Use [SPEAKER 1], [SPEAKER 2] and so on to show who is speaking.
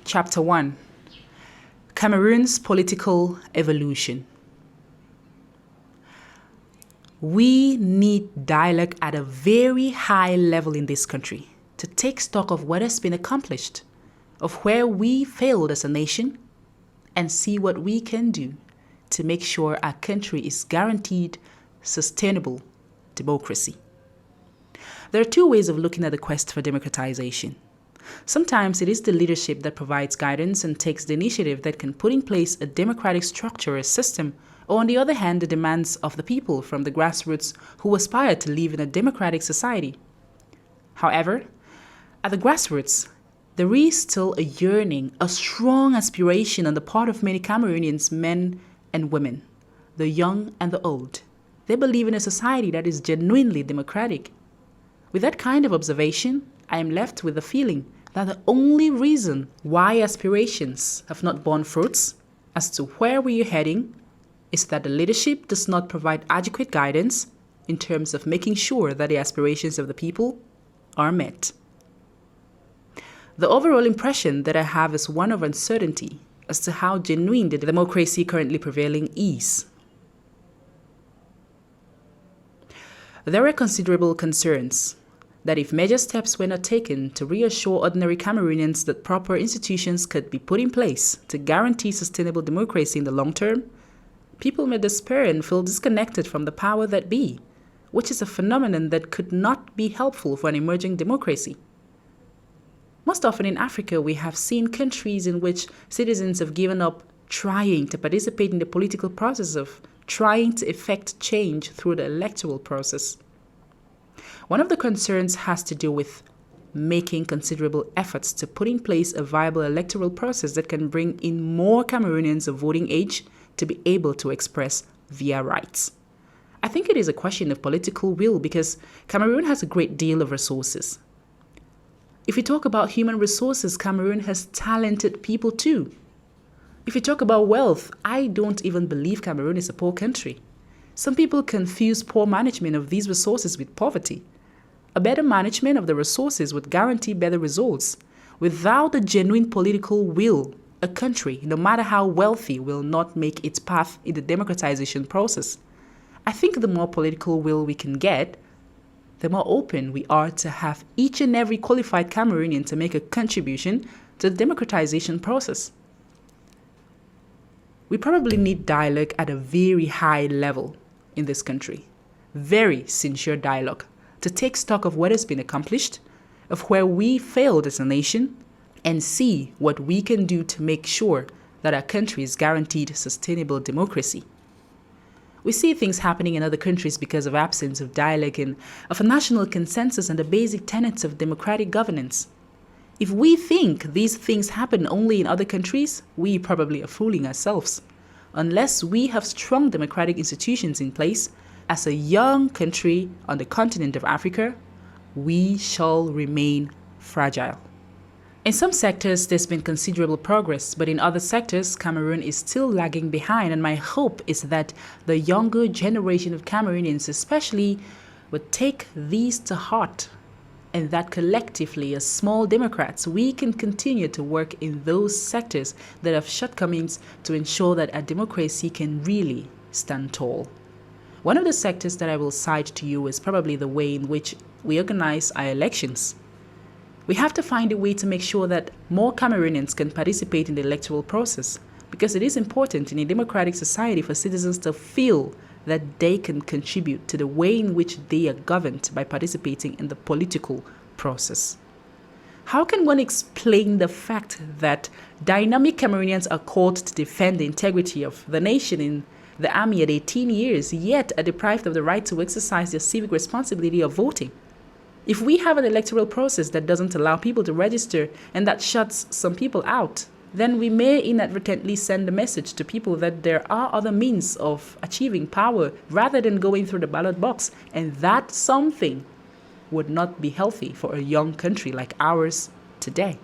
[SPEAKER 1] Chapter 1: Cameroon's Political Evolution. We need dialogue at a very high level in this country to take stock of what has been accomplished, of where we failed as a nation, and see what we can do to make sure our country is guaranteed sustainable democracy. There are two ways of looking at the quest for democratization. Sometimes it is the leadership that provides guidance and takes the initiative that can put in place a democratic structure or system, or on the other hand, the demands of the people from the grassroots who aspire to live in a democratic society. However, at the grassroots, there is still a yearning, a strong aspiration on the part of many Cameroonians, men and women, the young and the old. They believe in a society that is genuinely democratic. With that kind of observation, I am left with the feeling that the only reason why aspirations have not borne fruits as to where we are heading is that the leadership does not provide adequate guidance in terms of making sure that the aspirations of the people are met. The overall impression that I have is one of uncertainty as to how genuine the democracy currently prevailing is. There are considerable concerns that if major steps were not taken to reassure ordinary Cameroonians that proper institutions could be put in place to guarantee sustainable democracy in the long term, people may despair and feel disconnected from the power that be, which is a phenomenon that could not be helpful for an emerging democracy. Most often in Africa, we have seen countries in which citizens have given up trying to participate in the political process of trying to effect change through the electoral process. One of the concerns has to do with making considerable efforts to put in place a viable electoral process that can bring in more Cameroonians of voting age to be able to express their rights. I think it is a question of political will because Cameroon has a great deal of resources. If we talk about human resources, Cameroon has talented people too. If we talk about wealth, I don't even believe Cameroon is a poor country. Some people confuse poor management of these resources with poverty. A better management of the resources would guarantee better results. Without a genuine political will, a country, no matter how wealthy, will not make its path in the democratization process. I think the more political will we can get, the more open we are to have each and every qualified Cameroonian to make a contribution to the democratization process. We probably need dialogue at a very high level in this country. Very sincere dialogue to take stock of what has been accomplished, of where we failed as a nation, and see what we can do to make sure that our country is guaranteed sustainable democracy. We see things happening in other countries because of absence of dialogue and of a national consensus on the basic tenets of democratic governance. If we think these things happen only in other countries, we probably are fooling ourselves. Unless we have strong democratic institutions in place, as a young country on the continent of Africa, we shall remain fragile. In some sectors, there's been considerable progress, but in other sectors, Cameroon is still lagging behind, and my hope is that the younger generation of Cameroonians especially would take these to heart, and that collectively, as small Democrats, we can continue to work in those sectors that have shortcomings to ensure that our democracy can really stand tall. One of the sectors that I will cite to you is probably the way in which we organize our elections. We have to find a way to make sure that more Cameroonians can participate in the electoral process, because it is important in a democratic society for citizens to feel that they can contribute to the way in which they are governed by participating in the political process. How can one explain the fact that dynamic Cameroonians are called to defend the integrity of the nation in the army at 18 years, yet are deprived of the right to exercise their civic responsibility of voting? If we have an electoral process that doesn't allow people to register and that shuts some people out, then we may inadvertently send a message to people that there are other means of achieving power rather than going through the ballot box, and that something would not be healthy for a young country like ours today.